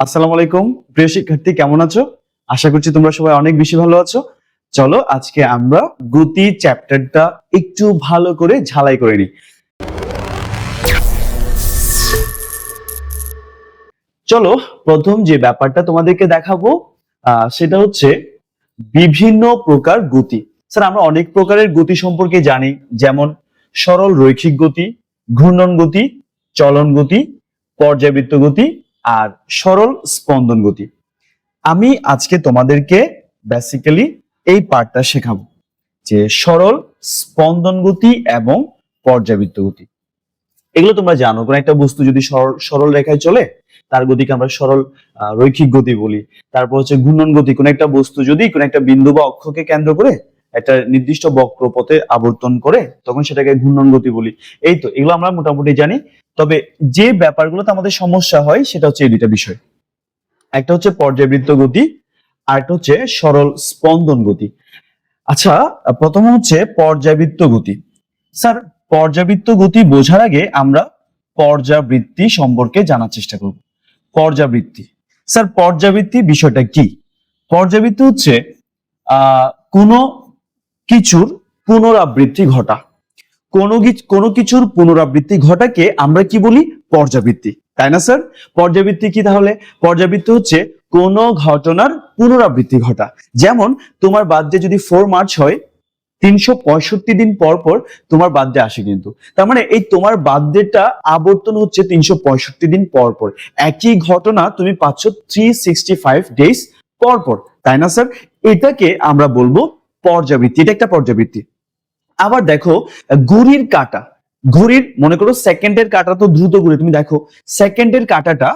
আসসালামু আলাইকুম প্রিয় শিক্ষার্থী, কেমন আছো? আশা করছি তোমরা সবাই অনেক বেশি ভালো আছো। চলো আজকে আমরা গতি চ্যাপ্টারটা একটু ভালো করে ঝালাই করে নিই। চলো প্রথম যে ব্যাপারটা তোমাদেরকে দেখাবো সেটা হচ্ছে বিভিন্ন প্রকার গতি। স্যার আমরা অনেক প্রকারের গতি সম্পর্কে জানি, যেমন সরল রৈখিক গতি, ঘূর্ণন গতি, চলন গতি, পর্যাবৃত্ত গতি আর সরল স্পন্দন গতি। আমি আজকে তোমাদেরকে বেসিক্যালি এই পার্টটা শেখাবো যে সরল স্পন্দন গতি এবং পর্যাবৃত্ত গতি। এগুলো তোমরা জানো, কোন একটা বস্তু যদি সরল রেখায় চলে তার গতিকে আমরা সরল রৈখিক গতি বলি। তারপর হচ্ছে ঘূর্ণন গতি, কোন একটা বস্তু যদি কোন একটা বিন্দু বা অক্ষকে কেন্দ্র করে একটা নির্দিষ্ট বক্রপথে আবর্তন করে তখন সেটাকে ঘূর্ণন গতি বলি। এই তো এগুলো আমরা মোটামুটি জানি। তবে যে ব্যাপারগুলোতে আমাদের সমস্যা হয় সেটা হচ্ছে এই দুইটা বিষয়, একটা হচ্ছে পর্যাবৃত্ত গতি আর একটা হচ্ছে সরল স্পন্দন গতি। আচ্ছা, প্রথম হচ্ছে পর্যাবৃত্ত গতি। স্যার পর্যাবৃত্ত গতি বোঝার আগে আমরা পর্যাবৃত্তি সম্পর্কে জানার চেষ্টা করব। পর্যাবৃত্তি, স্যার পর্যাবৃত্তি বিষয়টা কি? পর্যাবৃত্তি হচ্ছে কোনো কিছুর পুনরাবৃত্তি ঘটা, কোনো কিছুর পুনরাবৃত্তি ঘটাকে আমরা কি বলি? পর্যাবৃত্তি, তাই না স্যার? পর্যাবৃত্তি কি তাহলে? পর্যাবৃত্তি হচ্ছে কোন ঘটনার পুনরাবৃত্তি ঘটা। যেমন তোমার বার্থডে যদি 4 মার্চ হয়, 365 দিন পর পর তোমার বার্থডে আসে, কিন্তু তার মানে এই তোমার বার্থডেটা আবর্তন হচ্ছে 365 দিন পর পর। একই ঘটনা তুমি পাচ্ছ 365 ডেজ পর পর, তাই না স্যার? এটাকে আমরা বলবো পর্যাবৃত্তি, এটা একটা পর্যাবৃত্তি। আবার দেখো ঘড়ির কাঁটা, ঘড়ির মনে করো সেকেন্ডের কাঁটা তো দ্রুত ঘুরে, তুমি দেখো সেকেন্ডের কাঁটাটা,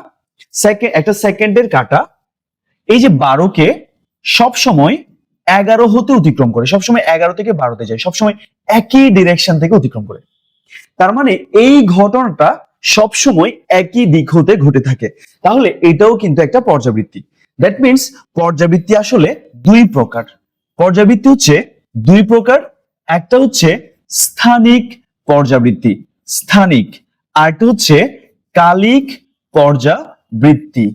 একটা সেকেন্ডের কাঁটা এই যে 12কে সবসময় 11 হতে অতিক্রম করে, সবসময় 11 থেকে 12তে যায়, সবসময় একই ডিরেকশন থেকে অতিক্রম করে। তার মানে এই ঘটনাটা সবসময় একই দিক হতে ঘটে থাকে। তাহলে এটাও কিন্তু একটা পর্যাবৃত্তি। দ্যাট মিনস পর্যাবৃত্তি আসলে দুই প্রকার। পর্যাবৃত্তি হচ্ছে দুই প্রকার, একটা হচ্ছে স্থানিক পর্যাবৃত্তি, স্থানিক, আর একটা হচ্ছে কালিক পর্যাবৃত্তি।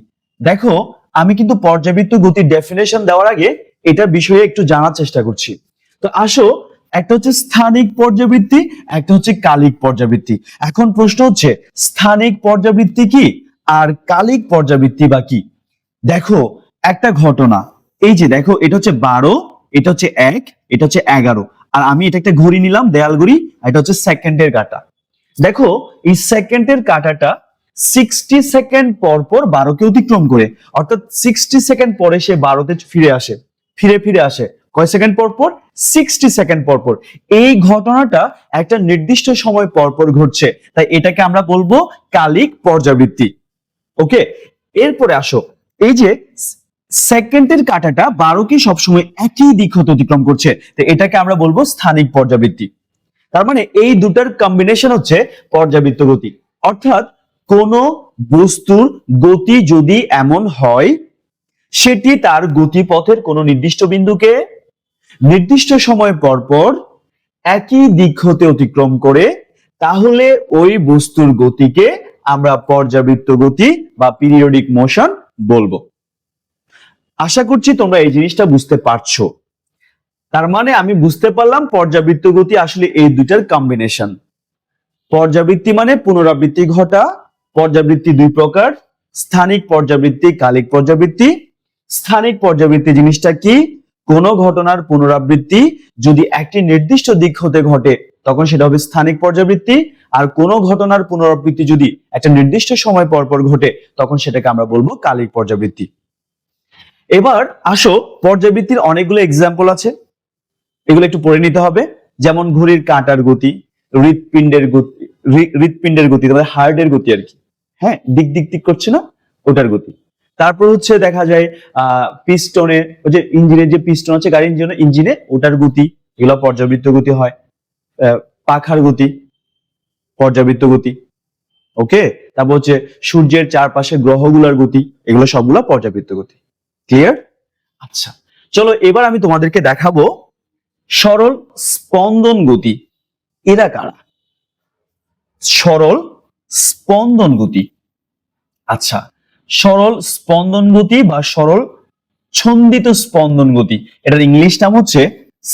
দেখো আমি কিন্তু পর্যাবৃত্ত গতির ডেফিনেশন দেওয়ার আগে এটার বিষয়ে একটু জানার চেষ্টা করছি। তো আসো, একটা হচ্ছে স্থানিক পর্যাবৃত্তি, একটা হচ্ছে কালিক পর্যাবৃত্তি। এখন প্রশ্ন হচ্ছে স্থানিক পর্যাবৃত্তি কি আর কালিক পর্যাবৃত্তি বা কি? দেখো একটা ঘটনা, এই যে দেখো এটা হচ্ছে 12, এটা হচ্ছে 1, এটা হচ্ছে 11, আর আমি এটা একটা ঘড়ি নিলাম, দেয়াল ঘড়ি, এটা হচ্ছে সেকেন্ডের কাঁটা। দেখো এই সেকেন্ডের কাঁটাটা 60 সেকেন্ড পর পর 12কে অতিক্রম করে, অর্থাৎ 60 সেকেন্ড পরে সে 12তে ফিরে আসে, ফিরে আসে কয় সেকেন্ড পর পর? 60 সেকেন্ড পর পর। এই ঘটনাটা একটা নির্দিষ্ট সময় পর পর ঘটছে, তাই এটাকে আমরা বলবো কালিক পর্যাবৃত্তি। ওকে, এরপরে আসো, এই যে সেকেন্ডের কাঁটাটা 12কে সবসময় একই দিক হতে অতিক্রম করছে, তো এটাকে আমরা বলবো স্থানিক পর্যাবৃত্তি। তার মানে এই দুটার কম্বিনেশন হচ্ছে পর্যাবৃত্ত গতি। অর্থাৎ কোন বস্তুর গতি যদি এমন হয় সেটি তার গতিপথের কোন নির্দিষ্ট বিন্দুকে নির্দিষ্ট সময় পর পর একই দিক হতে অতিক্রম করে, তাহলে ওই বস্তুর গতিকে আমরা পর্যাবৃত্ত গতি বা পিরিয়ডিক মোশন বলবো। আশা করছি তোমরা এই জিনিসটা বুঝতে পারছো। তার মানে আমি বুঝতে পারলাম পর্যাবৃত্ত গতি আসলে এই দুটার কম্বিনেশন। পর্যাবৃত্তি মানে পুনরাবৃত্তি ঘটা, পর্যাবৃত্তি দুই প্রকার, স্থানিক পর্যাবৃত্তি, কালিক পর্যাবৃত্তি। স্থানিক পর্যাবৃত্তি জিনিসটা কি? কোন ঘটনার পুনরাবৃত্তি যদি একটি নির্দিষ্ট দিক হতে ঘটে তখন সেটা হবে স্থানিক পর্যাবৃত্তি, আর কোন ঘটনার পুনরাবৃত্তি যদি একটা নির্দিষ্ট সময় পর পর ঘটে তখন সেটাকে আমরা বলবো কালিক পর্যাবৃত্তি। এবার আসো, পর্যাবৃত্তির অনেকগুলো এক্সাম্পল আছে, এগুলো একটু পড়ে নিতে হবে। যেমন ঘড়ির কাঁটার গতি, হৃৎপিণ্ডের গতি, হৃৎপিণ্ডের গতি মানে হার্টের গতি আর কি, হ্যাঁ, দিক দিক দিক করছে না, ওটার গতি। তারপর হচ্ছে দেখা যায় পিস্টনে, ওই যে ইঞ্জিনের যে পিস্টন আছে গাড়ির ইঞ্জিনে, ওটার গতি, এগুলো পর্যাবৃত্ত গতি হয়। পাখার গতি পর্যাবৃত্ত গতি। ওকে, তারপর হচ্ছে সূর্যের চারপাশে গ্রহগুলোর গতি, এগুলো সবগুলো পর্যাবৃত্ত গতি। ক্লিয়ার? আচ্ছা, চলো এবার আমি তোমাদেরকে দেখাবো সরল স্পন্দন গতি। এরা কারা? সরল স্পন্দন গতি। আচ্ছা, সরল স্পন্দন গতি বা সরল ছন্দিত স্পন্দন গতি, এটার ইংলিশ নাম হচ্ছে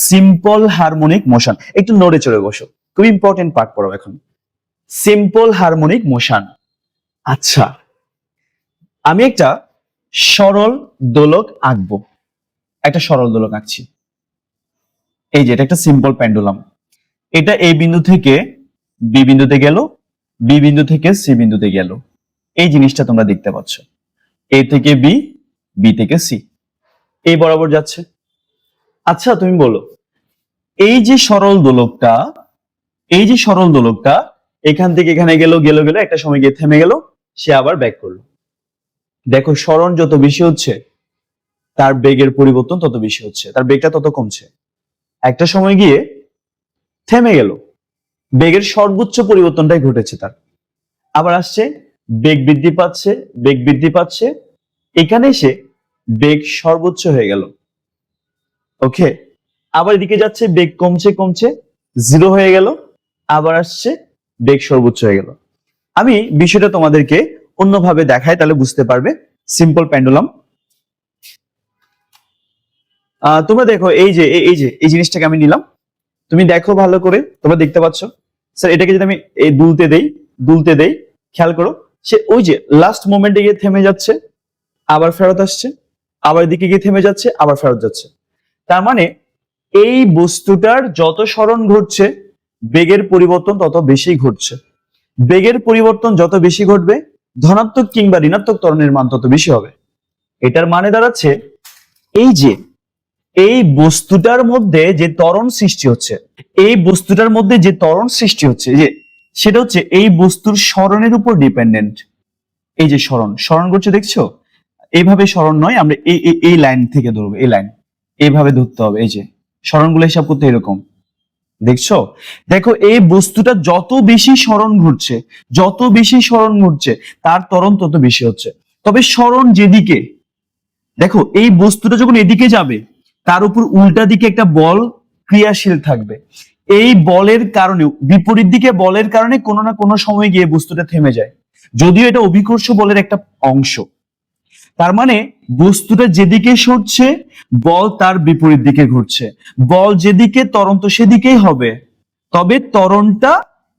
সিম্পল হারমোনিক মোশন। একটু নড়ে চড়ে বসো, খুব ইম্পর্টেন্ট পার্ট পড়ো এখন, সিম্পল হারমোনিক মোশন। আচ্ছা, আমি একটা সরল দোলক আঁকবো, একটা সরল দোলক আঁকছি। এই যে এটা একটা সিম্পল পেন্ডুলাম, এটা এই বিন্দু থেকে বি বিন্দুতে গেল, বি বিন্দু থেকে সি বিন্দুতে গেল, এই জিনিসটা তোমরা দেখতে পাচ্ছ। এ থেকে বি, বি থেকে সি, এই বরাবর যাচ্ছে। আচ্ছা তুমি বলো, এই যে সরল দোলকটা, এই যে সরল দোলকটা এখান থেকে এখানে গেল গেল গেল, একটা সময় গিয়ে থেমে গেল, সে আবার ব্যাক করলো। দেখো সরণ যত বেশি হচ্ছে তার বেগের পরিবর্তন তত বেশি হচ্ছে, তার বেগটা তত কমছে। একটা সময় গিয়ে থেমে গেল, বেগের সর্বোচ্চ পরিবর্তনটাই ঘটেছে তার। আবার আসছে, বেগ বৃদ্ধি পাচ্ছে, বেগ বৃদ্ধি পাচ্ছে, এখানে এসে বেগ সর্বোচ্চ হয়ে গেল। ওকে, আবার এদিকে যাচ্ছে, বেগ কমছে কমছে, জিরো হয়ে গেল, আবার আসছে, বেগ সর্বোচ্চ হয়ে গেল। আমি বিষয়টা তোমাদেরকে অন্যভাবে দেখাই, তাহলে বুঝতে পারবে। সিম্পল পেন্ডুলাম, তোমরা দেখো এই জিনিসটাকে আমি নিলাম, তুমি দেখো ভালো করে, তোমরা দেখতে পাচ্ছ। স্যার এটাকে যদি আমি এই দুলতে দেই, খেয়াল করো, সে ওই যে লাস্ট মোমেন্টে গিয়ে থেমে যাচ্ছে, আবার ফেরত আসছে, আবার এদিকে গিয়ে থেমে যাচ্ছে, আবার ফেরত যাচ্ছে। তার মানে এই বস্তুটার যত সরণ ঘটছে বেগের পরিবর্তন তত বেশি ঘটছে। বেগের পরিবর্তন যত বেশি ঘটবে, ধনাত্মক কিংবা ঋণাত্মক ত্বরণের মান তত বেশি হবে। এটার মানে দাঁড়াচ্ছে এই যে এই বস্তুটার মধ্যে যে ত্বরণ সৃষ্টি হচ্ছে, এই বস্তুটার মধ্যে যে ত্বরণ সৃষ্টি হচ্ছে, যে সেটা হচ্ছে এই বস্তুর সরণের উপর ডিপেন্ডেন্ট। এই যে সরণ করছে দেখছো, এইভাবে সরণ নয়, আমরা এই লাইন থেকে ধরবো, এই লাইন এইভাবে ধরতে হবে। এই যে সরণগুলো হিসাব করতে এরকম, দেখছো? দেখো এই বস্তুটা যত বেশি সরণ ঘটছে, যত বেশি সরণ ঘটছে তার ত্বরণ তত বেশি হচ্ছে। তবে সরণ যেদিকে, দেখো এই বস্তুটা যখন এদিকে যাবে তার উপর উল্টা দিকে একটা বল ক্রিয়াশীল থাকবে। এই বলের কারণে, বিপরীত দিকে বলের কারণে কোনো না কোনো সময় গিয়ে বস্তুটা থেমে যায়, যদিও এটা অভিকর্ষ বলের একটা অংশ। তার মানে বস্তুটা যেদিকে সরছে বল তার বিপরীত দিকে ঘুরছে, বল যেদিকে ত্বরণ তো সেদিকেই হবে, তবে ত্বরণটা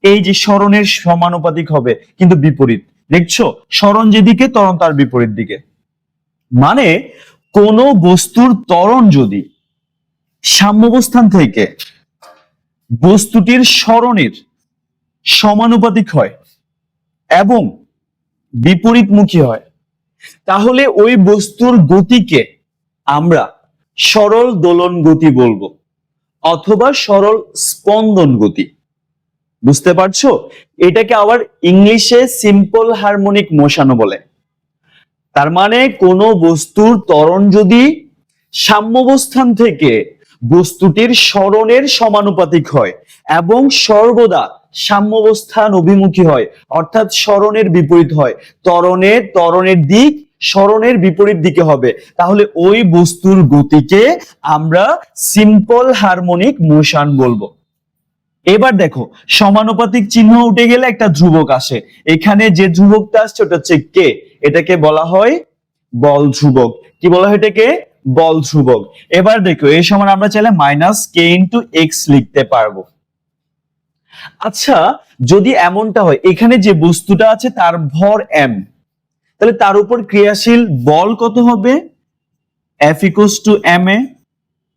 এই যে সরণের সমানুপাতিক হবে কিন্তু বিপরীত। দেখছো, সরণ যেদিকে ত্বরণ তার বিপরীত দিকে। মানে কোন বস্তুর ত্বরণ যদি সাম্যাবস্থান থেকে বস্তুটির সরণের সমানুপাতিক হয় এবং বিপরীতমুখী হয়, তাহলে ওই বস্তুর গতিকে আমরা সরল দোলন গতি বলবো অথবা সরল স্পন্দন গতি। বুঝতে পারছো? এটাকে আবার ইংলিশে সিম্পল হারমোনিক মোশনও বলে। তার মানে কোন বস্তুর ত্বরণ যদি সাম্যাবস্থান থেকে বস্তুটির সরণের সমানুপাতিক হয় এবং সর্বদা সাম্যাবস্থান অভিমুখী হয়, অর্থাৎ সরণের বিপরীত হয়, ত্বরণের দিক সরণের বিপরীত দিকে হবে, তাহলে ওই বস্তুর গতিকে আমরা সিম্পল হারমোনিক মোশন বলবো। এবার দেখো, সমানুপাতিক চিহ্ন উঠে গেলে একটা ধ্রুবক আসে, এখানে যে ধ্রুবকটা আসছে ওটা হচ্ছে কে, এটাকে বলা হয় বল ধ্রুবক। কি বলা হয় এটাকে? বল ধ্রুবক। এবার দেখো এই সমান আমরা চাইলে মাইনাস কে ইন্টু এক্স লিখতে পারবো। আচ্ছা, যদি এমনটা হয় এখানে যে বস্তুটা আছে তার ভর এম, তাহলে তার উপর ক্রিয়াশীল বল কত হবে? F equals to M A.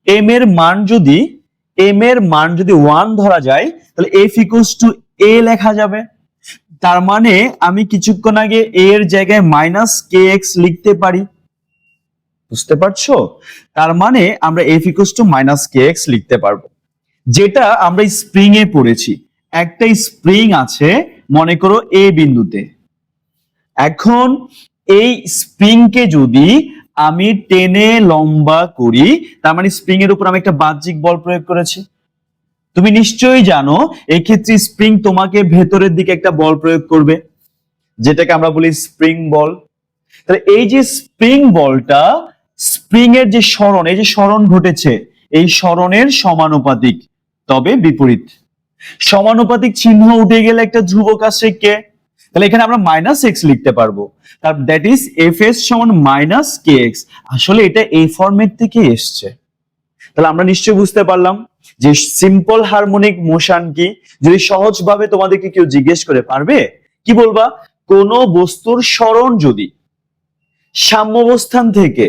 M এর মান যদি 1 ধরা যায় তাহলে এফ ইকুয়ালস টু এ লেখা যাবে। তার মানে আমি কিছুক্ষণ আগে এ এর জায়গায় মাইনাস কে এক্স লিখতে পারি। বুঝতে পারছো? তার মানে আমরা এফ ইকুয়ালস টু মাইনাস কে এক্স লিখতে পারবো, যেটা আমরা স্প্রিং এ পড়েছি। একটা স্প্রিং আছে মনে করো এ বিন্দুতে, এখন এই স্প্রিংকে যদি আমি টেনে লম্বা করি, তার মানে স্প্রিং এর উপর আমি একটা বাহ্যিক বল প্রয়োগ করেছি। তুমি নিশ্চয়ই জানো এই ক্ষেত্রে স্প্রিং তোমাকে ভেতরের দিকে একটা বল প্রয়োগ করবে, যেটাকে আমরা বলি স্প্রিং বল। তাহলে এই যে স্প্রিং বলটা, স্প্রিং এর যে সরণ, এই যে সরণ ঘটেছে, এই সরণের সমানুপাতিক তবে বিপরীত। সমানুপাতিক চিহ্ন উঠে গেলে একটা ধ্রুবক আসে কে, তাহলে এখানে আমরা মাইনাস এক্স লিখতে পারবো, তার দ্যাট ইজ এফ এস সমান মাইনাস কে এক্স। আসলে এটা এই ফরম্যাট থেকে এসছে। তাহলে আমরা নিশ্চয়ই বুঝতে পারলাম যে সিম্পল হারমোনিক মোশন কি। যদি সহজভাবে তোমাদেরকে কেউ জিজ্ঞেস করে, পারবে কি বলবা? কোন বস্তুর সরণ যদি সাম্যাবস্থান থেকে,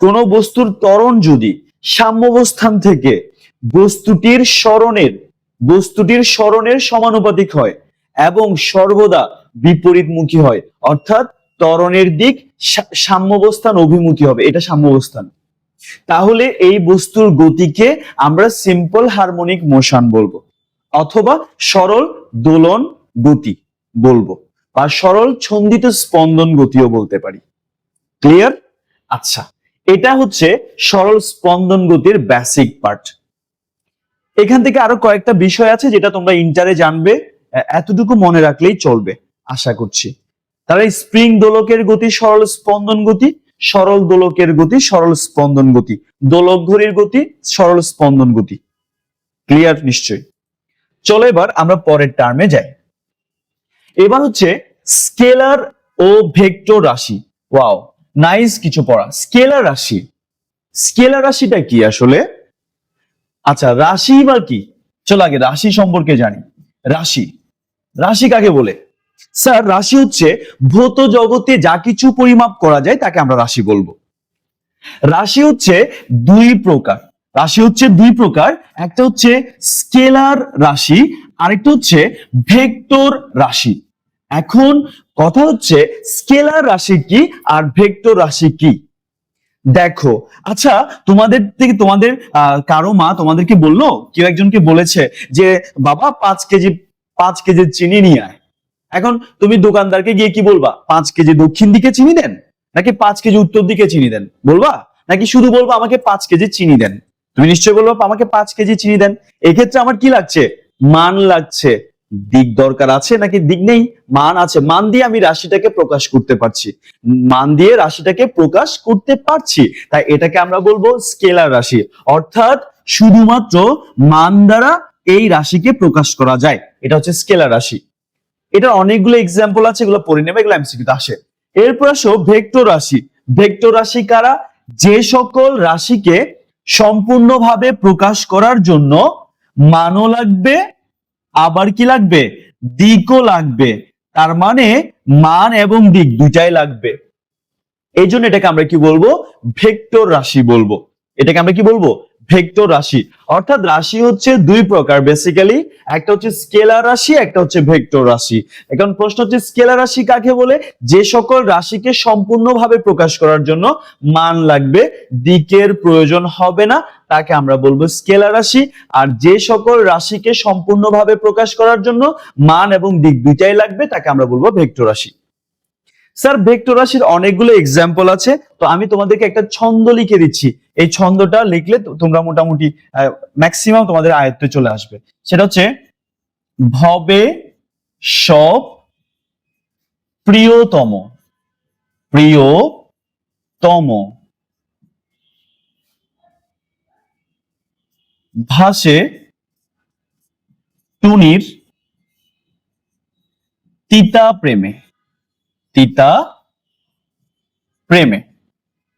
কোন বস্তুর ত্বরণ যদি সাম্যাবস্থান থেকে বস্তুটির সরণের সমানুপাতিক হয় এবং সর্বদা বিপরীতমুখী হয়, অর্থাৎ ত্বরণের দিক সাম্যাবস্থান অভিমুখী হবে, এটা সাম্যাবস্থান, তাহলে এই বস্তুর গতিকে আমরা সিম্পল হারমোনিক মোশন বলবো, অথবা সরল দোলন গতি বলবো, বা সরল ছন্দিত স্পন্দন গতিও বলতে পারি। ক্লিয়ার? আচ্ছা, এটা হচ্ছে সরল স্পন্দন গতির বেসিক পার্ট। এখান থেকে আরো কয়েকটা বিষয় আছে যেটা তোমরা ইন্টারে জানবে, এতটুকু মনে রাখলেই চলবে আশা করছি। তাহলে স্প্রিং দোলকের গতি সরল স্পন্দন গতি, সরল দোলকের গতি সরল স্পন্দন গতি, দোলক ঘড়ির গতি সরল স্পন্দন গতি। ক্লিয়ার নিশ্চয়ই? চলো এবার আমরা পরের টার্মে যাই। এবার হচ্ছে স্কেলার ও ভেক্টর রাশি। ওয়াও, নাইস কিছু পড়া। স্কেলার রাশি, স্কেলার রাশিটা কি আসলে? আচ্ছা, রাশি বা কি? চলো আগে রাশি সম্পর্কে জানি। রাশি, রাশি কাকে বলে? স্যার, রাশি হচ্ছে ভৌত জগতে যা কিছু পরিমাপ করা যায় তাকে আমরা রাশি বলবো। রাশি হচ্ছে দুই প্রকার, রাশি হচ্ছে দুই প্রকার, একটা হচ্ছে স্কেলার রাশি, আরেকটা হচ্ছে ভেক্টর রাশি। এখন কথা হচ্ছে স্কেলার রাশি কি আর ভেক্টর রাশি কি। দেখো, আচ্ছা, তোমাদের কারো মা তোমাদেরকে বললো, কেউ একজনকে বলেছে যে বাবা 5 কেজি চিনি নিয়ে আয়। এখন তুমি দোকানদারকে গিয়ে কি বলবা? 5 কেজি দক্ষিণ দিকে চিনি দেন, নাকি 5 কেজি উত্তর দিকে চিনি দেন বলবা, নাকি শুধু বলবো আমাকে 5 কেজি চিনি দেন? তুমি নিশ্চয়ই বলবো আমাকে 5 কেজি চিনি দেন। এক্ষেত্রে আমার কি লাগছে? মান লাগছে। দিক দরকার আছে নাকি দিক নেই? মান আছে, মান দিয়ে আমি রাশিটাকে প্রকাশ করতে পারছি, মান দিয়ে রাশিটাকে প্রকাশ করতে পারছি, তাই এটাকে আমরা বলবো স্কেলার রাশি। অর্থাৎ শুধুমাত্র মান দ্বারা এই রাশিকে প্রকাশ করা যায়, এটা হচ্ছে স্কেলার রাশি। এটা অনেকগুলো এক্সাম্পল আছে, এগুলো পড়ে নেবে, এগুলো এমসিকিউতে আসে। এরপর আসো ভেক্টর রাশি। ভেক্টর রাশি কারা? যে সকল রাশিকে সম্পূর্ণভাবে প্রকাশ করার জন্য মানও লাগবে, আবার কি লাগবে? দিকও লাগবে। তার মানে মান এবং দিক দুটাই লাগবে। এই জন্য এটাকে আমরা কি বলবো? ভেক্টর রাশি বলবো। এটাকে আমরা কি বলবো? ভেক্টর রাশি। অর্থাৎ রাশি হচ্ছে দুই প্রকার বেসিক্যালি, একটা হচ্ছে স্কেলার রাশি, একটা হচ্ছে ভেক্টর রাশি। এখন প্রশ্ন হচ্ছে স্কেলার রাশি কাকে বলে? যে সকল রাশিকে সম্পূর্ণভাবে প্রকাশ করার জন্য মান লাগবে, দিকের প্রয়োজন হবে না, তাকে আমরা বলবো স্কেলার রাশি। আর যে সকল রাশিকে সম্পূর্ণভাবে প্রকাশ করার জন্য মান এবং দিক দুইটাই লাগবে, তাকে আমরা বলবো ভেক্টর রাশি। স্যার, ভেক্টর রাশির অনেকগুলো এক্সাম্পল আছে, তো আমি তোমাদেরকে একটা ছন্দ লিখে দিচ্ছি, এই ছন্দটা লিখলে তোমরা মোটামুটি ম্যাক্সিমাম তোমাদের আয়ত্তে চলে আসবে। সেটা হচ্ছে ভবে সব প্রিয়তম, প্রিয়তম ভাসে টুনির তিতা প্রেমে, তিতা প্রেমে।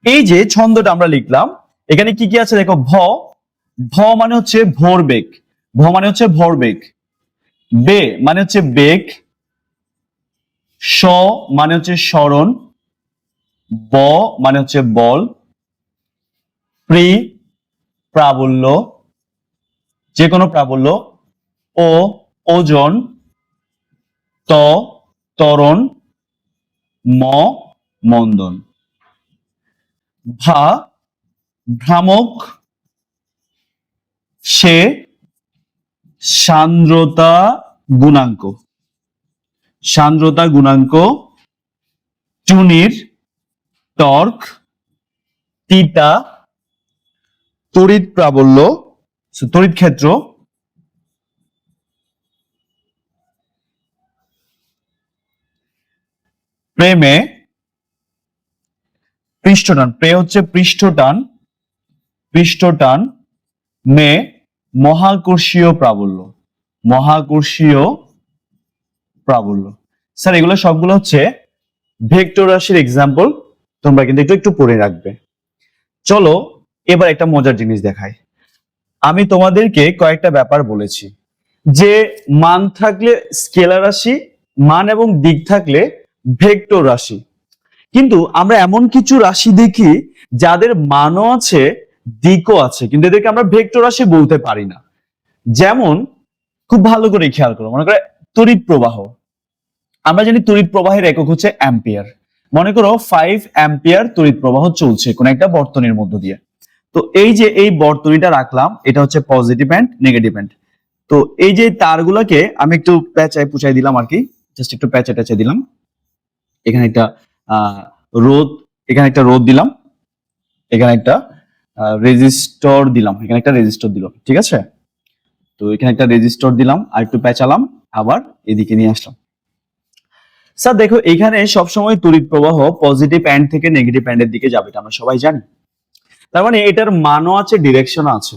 এই যে ছন্দটা আমরা লিখলাম, এখানে কি কি আছে দেখো। ভ মানে হচ্ছে ভরবেগ, ভ মানে হচ্ছে ভরবেগ, বে মানে হচ্ছে বেগ, স মানে হচ্ছে সরণ, ব মানে হচ্ছে বল, প্রাবল্য, যে কোনো প্রাবল্য, ও ওজন, ত ত্বরণ, ম মন্দন, ভা ভ্রামক, সে সান্দ্রতা গুণাঙ্ক, সান্দ্রতা গুণাঙ্ক, টুনির টর্ক, তিতা তড়িৎ প্রাবল্য, তড়িৎ ক্ষেত্র, প্রেমে পৃষ্ঠটান, প্রে হচ্ছে পৃষ্ঠটান, পৃষ্ঠটান, মে মহাকর্ষীয় প্রাবল্য, মহাকর্ষীয় প্রাবল্য। স্যার এগুলো সবগুলো হচ্ছে ভেক্টর রাশির এক্সাম্পল, তোমরা কিন্তু একটু একটু পড়ে রাখবে। চলো এবার একটা মজার জিনিস দেখাই। আমি তোমাদেরকে কয়েকটা ব্যাপার বলেছি যে মান থাকলে স্কেলার রাশি, মান এবং দিক থাকলে ভেক্টর রাশি। কিন্তু আমরা এমন কিছু রাশি দেখি যাদের মানও আছে দিকও আছে, কিন্তু এদেরকে আমরা ভেক্টর রাশি বলতে পারি না। যেমন খুব ভালো করে খেয়াল করো, মনে করে তড়িৎ প্রবাহ। আমরা জানি তড়িৎ প্রবাহের একক হচ্ছে অ্যাম্পিয়ার। মনে করো 5 অ্যাম্পিয়ার তড়িৎ প্রবাহ চলছে কোন একটা বর্তনীর মধ্য দিয়ে। তো এই যে এই বর্তনীটা রাখলাম, এটা হচ্ছে পজিটিভ এন্ড নেগেটিভ এন্ড। তো এই যে তারগুলোকে আমি একটু প্যাঁচায় পুচাই দিলাম আর কি, জাস্ট একটু প্যাঁচা ট্যাচা দিলাম। এখানে একটা রোধ, এখানে একটা রোধ দিলাম, এখানে একটা রেজিস্টর দিলাম, এখানে একটা রেজিস্টর দিলাম, ঠিক আছে। তো এখানে একটা রেজিস্টর দিলাম, আর একটু প্যাঁচালাম, আবার এদিকে নিয়ে আসলাম। স্যার দেখো এখানে সবসময় তড়িৎ প্রবাহ পজিটিভ এন্ড থেকে নেগেটিভ এন্ডের দিকে যাবে, এটা আমরা সবাই জানি। তার মানে এটার মানও আছে, ডিরেকশনও আছে,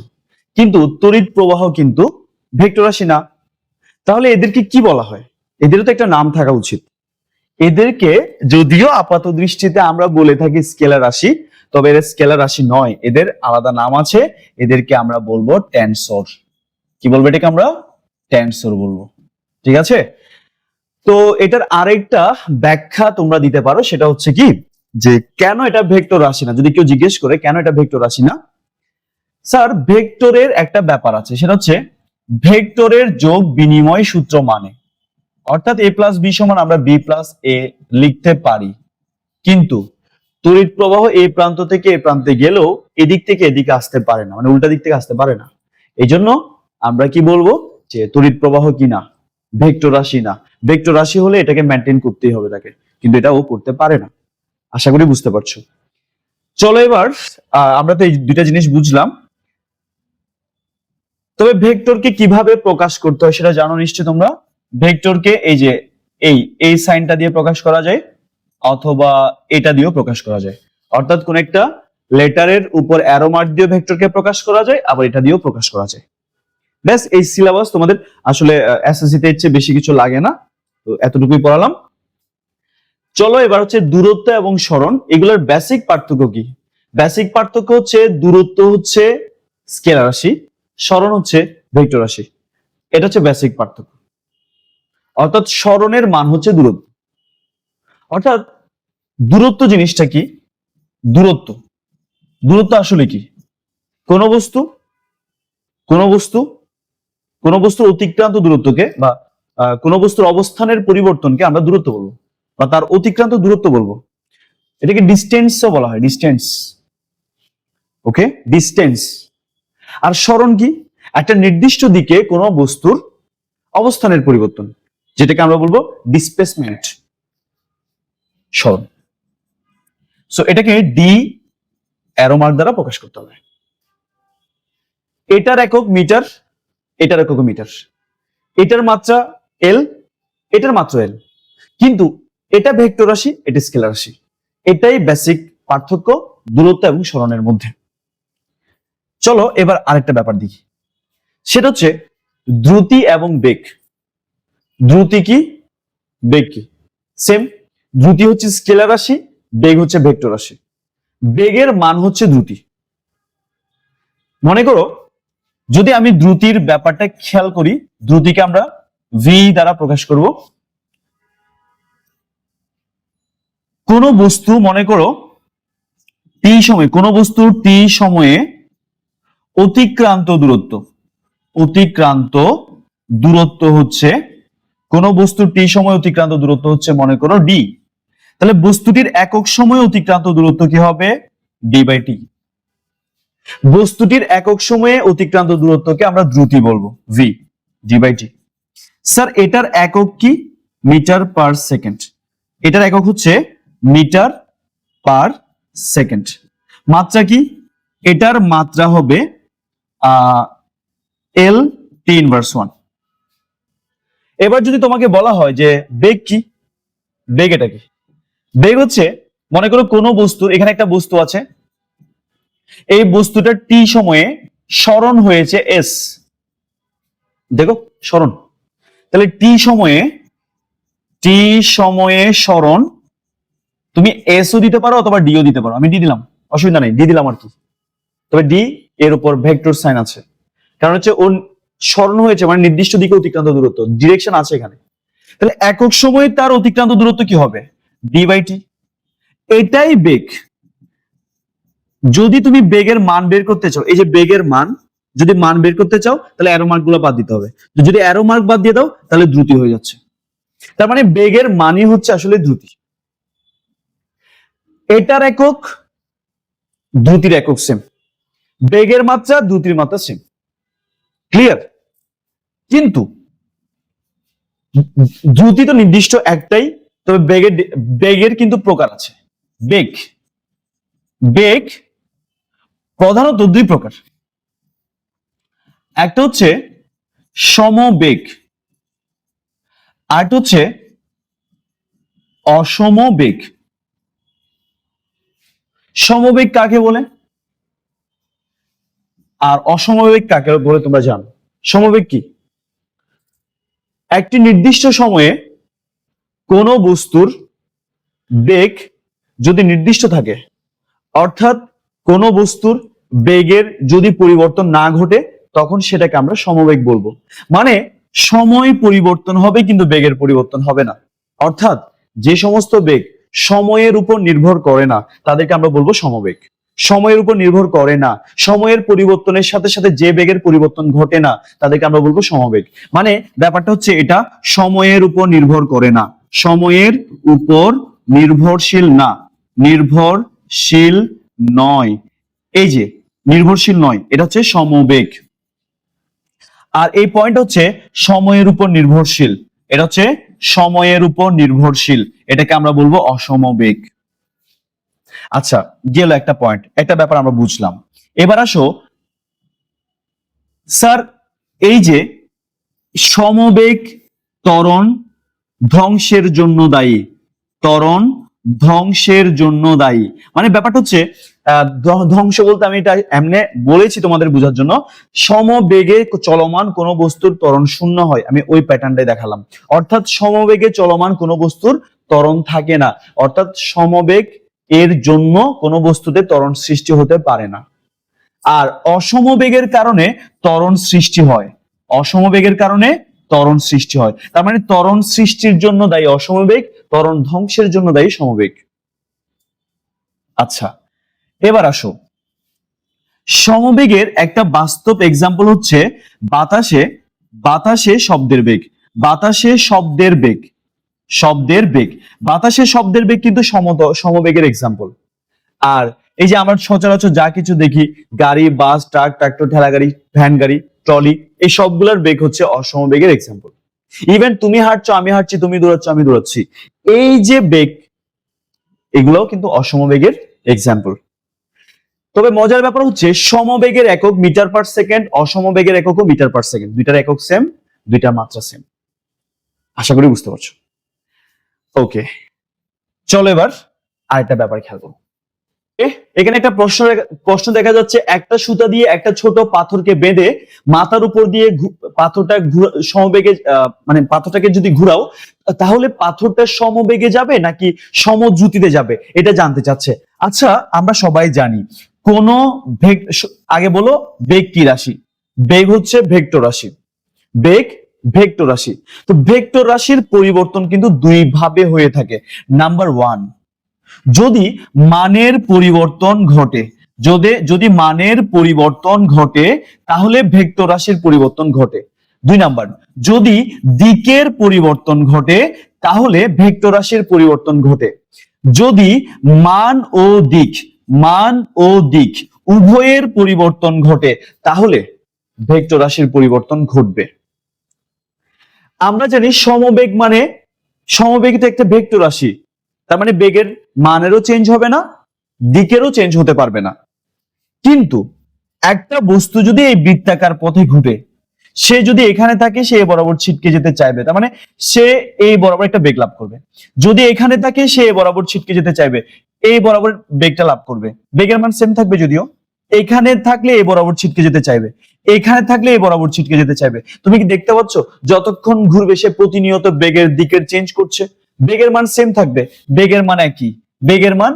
কিন্তু তড়িৎ প্রবাহ কিন্তু ভেক্টর রাশি না। তাহলে এদেরকে কি বলা হয়? এদেরও তো একটা নাম থাকা উচিত। এদেরকে যদিও আপাত দৃষ্টিতে আমরা বলে থাকি স্কেলার রাশি, তবে এদের স্কেলার রাশি নয়, এদের আলাদা নাম আছে। এদেরকে আমরা বলবো টেনসর। কি বলবো এটাকে? আমরা টেনসর বলবো, ঠিক আছে। তো এটার আরেকটা ব্যাখ্যা তোমরা দিতে পারো, সেটা হচ্ছে কি যে কেন এটা ভেক্টর রাশি না। যদি কেউ জিজ্ঞেস করে কেন এটা ভেক্টর রাশি না, স্যার ভেক্টরের একটা ব্যাপার আছে, সেটা হচ্ছে ভেক্টরের যোগ বিনিময় সূত্র মানে, অর্থাৎ a প্লাস বি সমান আমরা b প্লাস এ লিখতে পারি। কিন্তু তড়িৎ প্রবাহ এই প্রান্ত থেকে এই প্রান্তে গেলেও এদিক থেকে এদিকে আসতে পারে না, মানে উল্টা দিক থেকে আসতে পারে না। এই জন্য আমরা কি বলবো যে তড়িৎ প্রবাহ কি না, ভেক্টর রাশি না। ভেক্টর রাশি হলে এটাকে মেনটেন করতেই হবে তাকে, কিন্তু এটা ও করতে পারে না। আশা করি বুঝতে পারছো। চলো এবার আমরা তো এই দুইটা জিনিস বুঝলাম। তবে ভেক্টরকে কিভাবে প্রকাশ করতে হয় সেটা জানো নিশ্চয় তোমরা। ভেক্টরকে এই যে এই সাইনটা দিয়ে প্রকাশ করা যায়, অথবা এটা দিয়েও প্রকাশ করা যায়। অর্থাৎ কোন একটা লেটারের উপর অ্যারো মার্ক দিয়ে ভেক্টরকে প্রকাশ করা যায়, আবার এটা দিয়েও প্রকাশ করা যায়। ব্যাস, এই সিলেবাস তোমাদের আসলে এসএসসি তে চেয়ে বেশি কিছু লাগে না, তো এতটুকুই পড়ালাম। চলো এবার হচ্ছে দূরত্ব এবং সরণ, এগুলোর বেসিক পার্থক্য কি? বেসিক পার্থক্য হচ্ছে দূরত্ব হচ্ছে স্কেলার রাশি, সরণ হচ্ছে ভেক্টর রাশি। এটা হচ্ছে বেসিক পার্থক্য। অর্থাৎ সরণের মান হচ্ছে দূরত্ব। অর্থাৎ দূরত্ব জিনিসটা কি? দূরত্ব দূরত্ব আসলে কি? কোন বস্তু কোন বস্তু কোন বস্তুর অতিক্রান্ত দূরত্বকে বা কোন বস্তুর অবস্থানের পরিবর্তনকে আমরা দূরত্ব বলবো, বা তার অতিক্রান্ত দূরত্ব বলবো। এটাকে ডিস্টেন্সও বলা হয়, ডিস্টেন্স। ওকে, ডিস্টেন্স। আর সরণ কি? একটা নির্দিষ্ট দিকে কোন বস্তুর অবস্থানের পরিবর্তন, যেটাকে আমরা বলবো ডিসপ্লেসমেন্ট, সরণ। সো এটাকে ডি অ্যারো মার্ক দ্বারা প্রকাশ করতে হবে। এটার একক মিটার, এটার একক মিটার, এটার মাত্রা এল, এটার মাত্রা এল, কিন্তু এটা ভেক্টর রাশি, এটা স্কেলার রাশি। এটাই বেসিক পার্থক্য দূরত্ব এবং সরণের মধ্যে। চলো এবার আরেকটা ব্যাপার দেখি, সেটা হচ্ছে দ্রুতি এবং বেগ। দ্রুতি কি, বেগ কি? সেম। দ্রুতি হচ্ছে স্কেলার রাশি, বেগ হচ্ছে ভেক্টর রাশি। বেগের মান হচ্ছে দ্রুতি। মনে করো যদি আমি দ্রুতির ব্যাপারটা খেয়াল করি, দ্রুতিকে আমরা ভি দ্বারা প্রকাশ করব। কোন বস্তু মনে করো টি সময়ে, কোন বস্তু টি সময়ে অতিক্রান্ত দূরত্ব, অতিক্রান্ত দূরত্ব হচ্ছে, কোন বস্তু টি সময় অতিক্রান্ত দূরত্ব হচ্ছে মনে করো ডি। তাহলে বস্তুটির একক সময় অতিক্রান্ত দূরত্ব কি হবে? D by T. বস্তুটির একক সময়ে অতিক্রান্ত দূরত্বকে আমরা দ্রুতি বলবো, V, D by T. Sir এটার একক কি? Metre per second. এটার একক হচ্ছে মিটার পার সেকেন্ড। মাত্রা কি? এটার মাত্রা হবে এল টি ইনভার্স 1। এবার যদি তোমাকে বলা হয় যে বেগ কি, বেগ এটা কি? বেগ হচ্ছে মনে করো কোন বস্তুর, এখানে একটা বস্তু আছে, এই বস্তুটা টি সময়ে সরণ হয়েছে এস। দেখো সরণ, তাহলে টি সময়ে টি সময়ে সরণ, তুমি এসও দিতে পারো অথবা ডিও দিতে পারো, আমি ডি দিলাম, অসুবিধা নেই, ডি দিলাম আর কি। তবে ডি এর উপর ভেক্টর সাইন আছে, কারণ হচ্ছে ওর সরণ হয়েছে মানে নির্দিষ্ট দিকে অতিক্রান্ত দূরত্ব, ডিরেকশন আছে এখানে। তাহলে একক সময়ে তার অতিক্রান্ত দূরত্ব কি হবে? ডি বাই টি। এটাই বেগ। যদি তুমি বেগের মান বের করতে চাও, এই যে বেগের মান যদি মান বের করতে চাও তাহলে অ্যারো মার্ক গুলো বাদ দিতে হবে। যদি অ্যারো মার্ক বাদ দিয়ে দাও তাহলে দ্রুতি হয়ে যাচ্ছে। তার মানে বেগের মানই হচ্ছে আসলে দ্রুতি। এটার একক দ্রুতির একক সেম, বেগের মাত্রা দ্রুতির মাত্রা সেম। ক্লিয়ার? কিন্তু দ্রুতি তো নির্দিষ্ট একটাই, তবে বেগের বেগের কিন্তু প্রকার আছে। বেগ বেগ প্রধানত দুই প্রকার। একটা হচ্ছে সমবেগ, আরেকটা হচ্ছে অসমবেগ। সমবেগ কাকে বলে আর অসমবেগ কাকে বলে তোমরা জানো? সমবেগ কি? একটি নির্দিষ্ট সময়ে কোন বস্তুর বেগ যদি নির্দিষ্ট থাকে, অর্থাৎ কোন বস্তুর বেগের যদি পরিবর্তন না ঘটে, তখন সেটাকে আমরা সমবেগ বলবো। মানে সময় পরিবর্তন হবে কিন্তু বেগের পরিবর্তন হবে না। অর্থাৎ যে সমস্ত বেগ সময়ের উপর নির্ভর করে না তাদেরকে আমরা বলবো সমবেগ। সময়ের উপর নির্ভর করে না, সময়ের পরিবর্তনের সাথে সাথে যে বেগের পরিবর্তন ঘটে না তাদেরকে আমরা বলবো সমবেগ। মানে ব্যাপারটা হচ্ছে এটা সময়ের উপর নির্ভর করে না, সময়ের উপর নির্ভরশীল না, নির্ভরশীল নয়। এই যে নির্ভরশীল নয়, এটা হচ্ছে সমবেগ। আর এই পয়েন্ট হচ্ছে সময়ের উপর নির্ভরশীল, এটা হচ্ছে সময়ের উপর নির্ভরশীল, এটাকে আমরা বলবো অসমবেগ। আচ্ছা, গেল একটা পয়েন্ট, একটা ব্যাপার আমরা বুঝলাম। এবার আসো স্যার, এই যে সমবেগ ত্বরণ ধ্বংসের জন্য দায়ী, ত্বরণ ধ্বংসের জন্য দায়ী। মানে ব্যাপারটা হচ্ছে ধ্বংস বলতে আমি এটা এমনি বলেছি তোমাদের বোঝার জন্য, সমবেগে চলমান কোন বস্তুর ত্বরণ শূন্য হয়, আমি ওই প্যাটার্নটাই দেখালাম। অর্থাৎ সমবেগে চলমান কোন বস্তুর ত্বরণ থাকে না, অর্থাৎ সমবেগ এর জন্য কোন বস্তুতে ত্বরণ সৃষ্টি হতে পারে না। আর অসমবেগের কারণে ত্বরণ সৃষ্টি হয়, অসমবেগের কারণে ত্বরণ সৃষ্টি হয়। তার মানে ত্বরণ সৃষ্টির জন্য দায়ী অসমবেগ, ত্বরণ ধ্বংসের জন্য দায়ী সমবেগ। আচ্ছা, এবার আসো, সমবেগের একটা বাস্তব এক্সাম্পল হচ্ছে বাতাসে, বাতাসে শব্দের বেগ, বাতাসে শব্দের বেগ, শব্দের বেগ, বাতাসে শব্দের বেগ কিন্তু সমবেগের এক্সাম্পল। আর এই যে আমরা সচরাচর যা কিছু দেখি, গাড়ি, বাস, ট্রাক, ট্রাক্টর, ঠেলা গাড়ি, ভ্যান গাড়ি, ট্রলি, এই সবগুলোর বেগ হচ্ছে অসমবেগের এক্সাম্পল। ইভেন তুমি হাঁটছো, আমি হাঁটছি, তুমি দৌড়াচ্ছ, আমি দৌড়াচ্ছি, এই যে বেগ, এগুলোও কিন্তু অসমবেগের এক্সাম্পল। তবে মজার ব্যাপার হচ্ছে সমবেগের একক মিটার পার সেকেন্ড, অসমবেগের এককও মিটার পার সেকেন্ড, দুইটার একক সেম, দুইটার মাত্রা সেম। আশা করি বুঝতে পারছো। ওকে, চলো এবার আরেকটা ব্যাপার খেয়াল করো। এখানে একটা প্রশ্ন দেখা যাচ্ছে, একটা সুতা দিয়ে একটা ছোট পাথরকে বেঁধে মাথার উপর দিয়ে পাথরটা সমবেগে, মানে পাথরটাকে যদি ঘুরাও তাহলে পাথরটা সমবেগে যাবে নাকি সমদ্রুতিতে যাবে, এটা জানতে চাচ্ছে। আচ্ছা, আমরা সবাই জানি কোন আগে বলো বেগ কি রাশি? বেগ হচ্ছে ভেক্টর রাশি, বেগ ভেক্টর রাশি। তো ভেক্টর রাশির পরিবর্তন কিন্তু দুই ভাবে হয়ে থাকে। নাম্বার ওয়ান, যদি মানের পরিবর্তন ঘটে, যদি মানের পরিবর্তন ঘটে তাহলে ভেক্টর রাশির পরিবর্তন ঘটে। দুই নাম্বার, যদি দিকের পরিবর্তন ঘটে তাহলে ভেক্টর রাশির পরিবর্তন ঘটে। যদি মান ও দিক, মান ও দিক উভয়ের পরিবর্তন ঘটে তাহলে ভেক্টর রাশির পরিবর্তন ঘটবে। আমরা জানি সমবেগ মানে, সমবেগ তো একটা ভেক্টর রাশি, তার মানে বেগের মানেরও চেঞ্জ হবে না, দিকেরও চেঞ্জ হতে পারবে না। কিন্তু একটা বস্তু যদি এই বৃত্তাকার পথে ঘুরে, সে যদি এখানে থাকে সে বরাবর ছিটকে যেতে চাইবে, তার মানে সে এই বরাবর একটা বেগ লাভ করবে। যদি এখানে থাকে সে বরাবর ছিটকে যেতে চাইবে, এই বরাবর বেগটা লাভ করবে। বেগের মান সেম থাকবে যদিও, এখানে থাকলে এ বরাবর ছিটকে যেতে চাইবে, এখানে থাকলে এ বরাবর ছিটকে যেতে চাইবে। তুমি কি দেখতে পাচ্ছ যতক্ষণ ঘুরবে সে প্রতিনিয়ত বেগের দিকের চেঞ্জ করছে। বেগের মান সেম থাকবে, বেগের মান একই, বেগের মান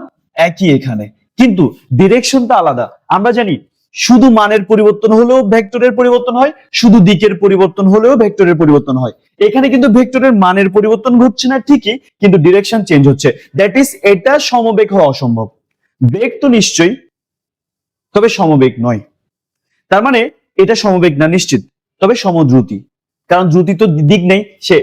একই এখানে, কিন্তু ডিরেকশনটা আলাদা। আমরা জানি শুধু মানের পরিবর্তন হলেও ভেক্টরের পরিবর্তন হয়, শুধু দিকের পরিবর্তন হলেও ভেক্টরের পরিবর্তন হয়। এখানে কিন্তু ভেক্টরের মানের পরিবর্তন ঘটছে না ঠিকই, কিন্তু ডিরেকশন চেঞ্জ হচ্ছে। দ্যাট ইজ এটা সমবেগ হওয়া অসম্ভব। বেগ তো নিশ্চয়ই, তবে সমবেগ নয়। তার মানে এটা সমবেগ না নিশ্চিত, তবে সমদ্রুতি। কারণ দ্রুতি তো দিক নেই, সে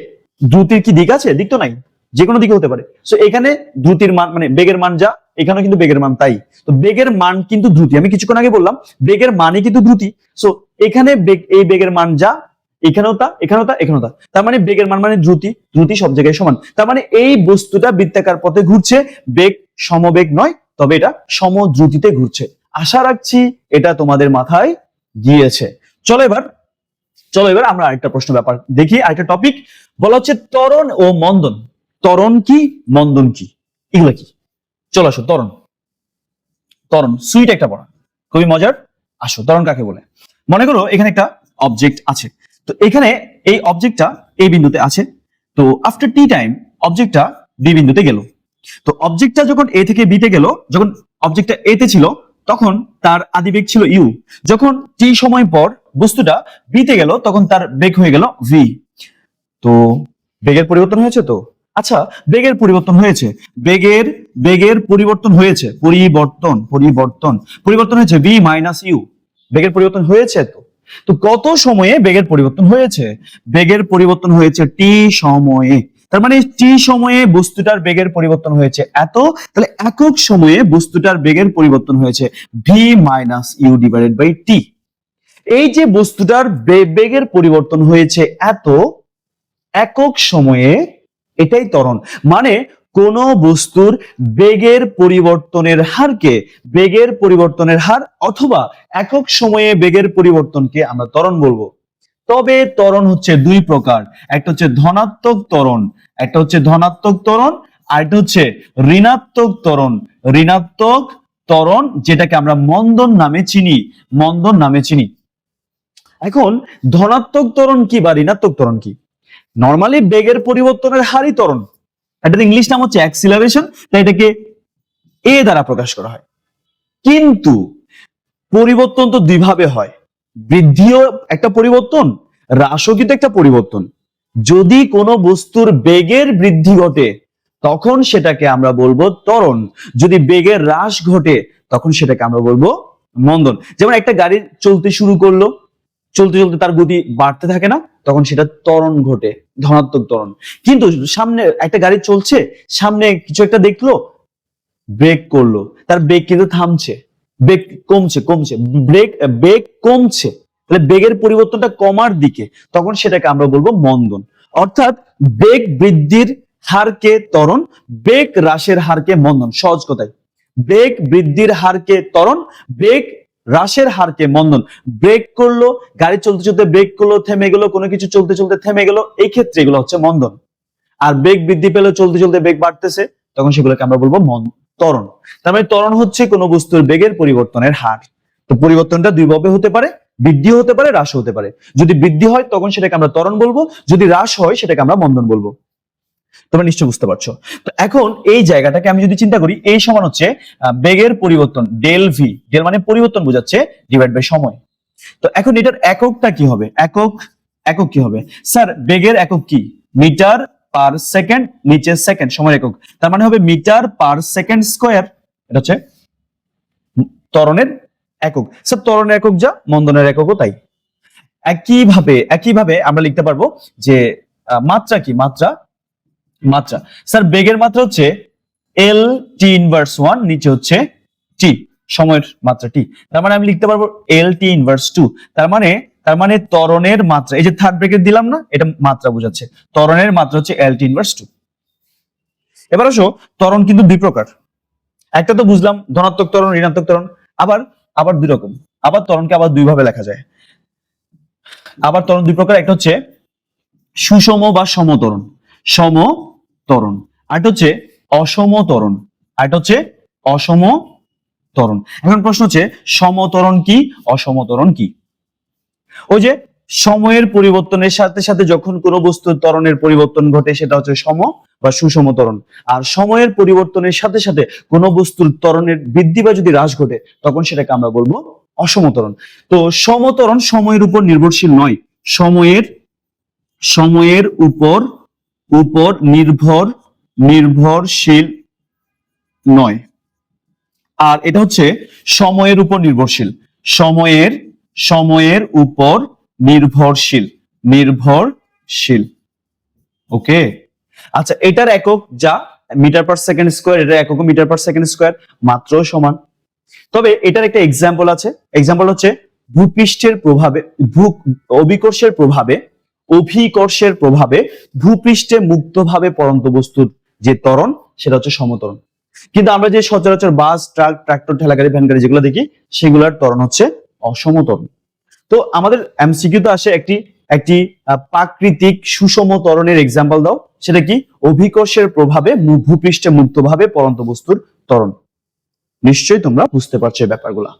দ্রুতির কি দিক আছে? দিক তো নাই, যে কোনো দিকে হতে পারে। সো এখানে দ্রুতির মান মানে বেগের মান যা, এখানেও কিন্তু বেগের মান তাই। তো বেগের মান কিন্তু দ্রুতি, আমি কিছুক্ষণ আগে বললাম বেগের মানই কিন্তু দ্রুতি। সো এখানে এই বেগের মান যা, এখানেও তা, এখানেও তা, এখানেও তা। তার মানে বেগের মান মানে দ্রুতি, দ্রুতি সব জায়গায় সমান। তার মানে এই বস্তুটা বৃত্তাকার পথে ঘুরছে, বেগ সমবেগ নয়, তবে এটা সমদ্রুতিতে ঘুরছে। আশা রাখছি এটা তোমাদের মাথায় গিয়েছে। চলো এবার আমরা আরেকটা প্রশ্ন ব্যাপার দেখি, আরেকটা টপিক বলা হচ্ছে ত্বরণ ও মন্দন। ত্বরণ কি, মন্দন কি, এগুলা কি? চলো আসো, ত্বরণ সুইট একটা পড়া, খুবই মজার। আসো, ত্বরণ কাকে বলে? মনে করো এখানে একটা অবজেক্ট আছে, তো এখানে এই অবজেক্টটা এই বিন্দুতে আছে। তো আফটার টি টাইম অবজেক্টটা বি বিন্দুতে গেল। তো অবজেক্টটা যখন এ থেকে বিতে গেল, যখন অবজেক্টটা এ তে ছিল তখন তার আদিবেগ ছিল ইউ। যখন টি সময় পর বস্তুটা বিতে গেল তখন তার বেগ হয়ে গেল ভি। তো বেগের পরিবর্তন হয়েছে তো? আচ্ছা, বেগের পরিবর্তন হয়েছে, বেগের পরিবর্তন হয়েছে, পরিবর্তন হয়েছে ভি মাইনাস ইউ। বেগের পরিবর্তন হয়েছে তো। তো কত সময়ে বেগের পরিবর্তন হয়েছে? বেগের পরিবর্তন হয়েছে টি সময়ে। তার মানে টি সময়ে বস্তুটার বেগের পরিবর্তন হয়েছে এত, তাহলে একক সময়ে বস্তুটার বেগের পরিবর্তন হয়েছে V minus U divided by T. এই যে বস্তুটার বেগের পরিবর্তন হয়েছে এত একক সময়ে, এটাই ত্বরণ। মানে কোন বস্তুর বেগের পরিবর্তনের হার অথবা একক সময়ে বেগের পরিবর্তনকে আমরা ত্বরণ বলবো। তবে ত্বরণ হচ্ছে দুই প্রকার, একটা হচ্ছে ধনাত্মক ত্বরণ, আর একটা হচ্ছে ঋণাত্মক ত্বরণ, যেটাকে আমরা মন্দন নামে চিনি। এখন ধনাত্মক ত্বরণ কি বা ঋণাত্মক ত্বরণ কি? নরমালি বেগের পরিবর্তনের হারই ত্বরণ, এটার ইংলিশ নাম হচ্ছে অ্যাক্সিলারেশন, তাই এটাকে এ দ্বারা প্রকাশ করা হয়। কিন্তু পরিবর্তন তো দুইভাবে হয়, বৃদ্ধিও একটা পরিবর্তন, হ্রাসও কিন্তু একটা পরিবর্তন। যদি কোনো বস্তুর বেগের বৃদ্ধি ঘটে তখন সেটাকে আমরা বলবো ত্বরণ, যদি বেগের হ্রাস ঘটে তখন সেটাকে আমরা বলবো মন্দন। যেমন একটা গাড়ি চলতে শুরু করলো, চলতে চলতে তার গতি বাড়তে থাকে না, তখন সেটা ত্বরণ ঘটে, ধনাত্মক ত্বরণ। কিন্তু সামনে একটা গাড়ি চলছে, সামনে কিছু একটা দেখলো, ব্রেক করলো, তার বেগ কিন্তু থামছে, বেগ কমছে, বেগ কমছে, তাহলে বেগের পরিবর্তনটা কমার দিকে, তখন সেটাকে আমরা বলবো মন্দন। অর্থাৎ বেগ বৃদ্ধির হারকে ত্বরণ, বেগ হ্রাসের হারকে মন্দন। সহজ কথায় বেগ বৃদ্ধির হারকে ত্বরণ, বেগ হ্রাসের হারকে মন্দন। ব্রেক করলো, গাড়ি চলতে চলতে ব্রেক করলো, থেমে গেল, কোনো কিছু চলতে চলতে থেমে গেল, এই ক্ষেত্রে এগুলো হচ্ছে মন্দন। আর বেগ বৃদ্ধি পেলে, চলতে চলতে বেগ বাড়তেছে, তখন সেগুলোকে আমরা বলবো ত্বরণ। তার মানে ত্বরণ হচ্ছে কোনো বস্তুর বেগের পরিবর্তনের হার। তো পরিবর্তনটা দুই ভাবে হতে পারে, বৃদ্ধি হতে পারে, হ্রাস হতে পারে। যদি বৃদ্ধি হয় তখন সেটাকে আমরা ত্বরণ বলবো, যদি হ্রাস হয় সেটাকে আমরা মন্দন বলবো। তোমরা নিশ্চয় বুঝতে পারছো। তো এখন এই জায়গাটাকে আমি যদি চিন্তা করি, এই সমান হচ্ছে বেগের পরিবর্তন ডেল ভি, ডেল মানে পরিবর্তন বোঝাচ্ছে, ডিভাইড বাই সময়। তো এখন এটার এককটা কি হবে? একক কি হবে? স্যার বেগের একক কি? মিটার পার সেকেন্ড, নিচে সেকেন্ড, সময় একক, তার মানে হবে মিটার পার সেকেন্ড স্কয়ার। এটা হচ্ছে ত্বরণের একক। স্যার ত্বরণের একক যা, মন্দনের এককও তাই। একইভাবে আমরা লিখতে পারবো যে মাত্রা কি? মাত্রা স্যার বেগের মাত্রা হচ্ছে এল টি ইনভার্স 1, নিচে হচ্ছে টি, সময়ের মাত্রা টি। তার মানে আমি লিখতে পারবো এল টি ইনভার্স 2। তার মানে ত্বরণের মাত্রা, এই যে থার্ড ব্র্যাকেট দিলাম না, এটা মাত্রা বোঝাচ্ছে, ত্বরণের মাত্রা হচ্ছে এল টি ইনভার্স 2। এবার আসো, ত্বরণ কিন্তু দুই প্রকার। একটা তো বুঝলাম ধনাত্মক ত্বরণ, ঋণাত্মক ত্বরণ। আবার দুই রকম, আবার ত্বরণকে আবার দুই ভাবে লেখা যায়। আবার ত্বরণ দুই প্রকার, একটা হচ্ছে সুষম বা সমত্বরণ, আরেকটা হচ্ছে অসম ত্বরণ, ত্বরণ। এখন প্রশ্ন হচ্ছে সমত্বরণ কি, অসমত্বরণ কি? ওই যে সময়ের পরিবর্তনের সাথে সাথে যখন কোনো বস্তুর ত্বরণের পরিবর্তন ঘটে সেটা হচ্ছে সম বা সুষম ত্বরণ, আর সময়ের পরিবর্তনের সাথে সাথে কোনো বস্তুর ত্বরণের বৃদ্ধি বা যদি হ্রাস ঘটে তখন সেটাকে আমরা বলবো অসমত্বরণ। তো সমত্বরণ সময়ের উপর নির্ভরশীল নয়, সময়ের উপর নির্ভরশীল নয়, আর এটা হচ্ছে সময়ের উপর নির্ভরশীল, সময়ের উপর নির্ভরশীল। ওকে, আচ্ছা এটার একক যা মিটার পার সেকেন্ড স্কয়ার, এটার একক মিটার পার সেকেন্ড স্কয়ার, মাত্র সমান। তবে এটার একটা এক্সাম্পল আছে, এক্সাম্পল হচ্ছে ভূপৃষ্ঠের প্রভাবে অভিকর্ষের প্রভাবে ভূপৃষ্ঠে মুক্তভাবে পড়ন্ত বস্তুর যে ত্বরণ সেটা হচ্ছে সমত্বরণ। কিন্তু আমরা যে সচরাচর বাস, ট্রাক, ট্রাক্টর, ঠেলাগাড়ি, ভ্যান গাড়ি যেগুলো দেখি সেগুলোর ত্বরণ হচ্ছে অসমত্বরণ। তো আমাদের এমসিকিউ তে আসে একটি প্রাকৃতিক সুষম ত্বরণের এক্সাম্পল দাও, সেটা কি? অভিকর্ষের প্রভাবে ভূপৃষ্ঠে মুক্তভাবে পড়ন্ত বস্তুর ত্বরণ। নিশ্চয়ই তোমরা বুঝতে পারছো এই ব্যাপারগুলা।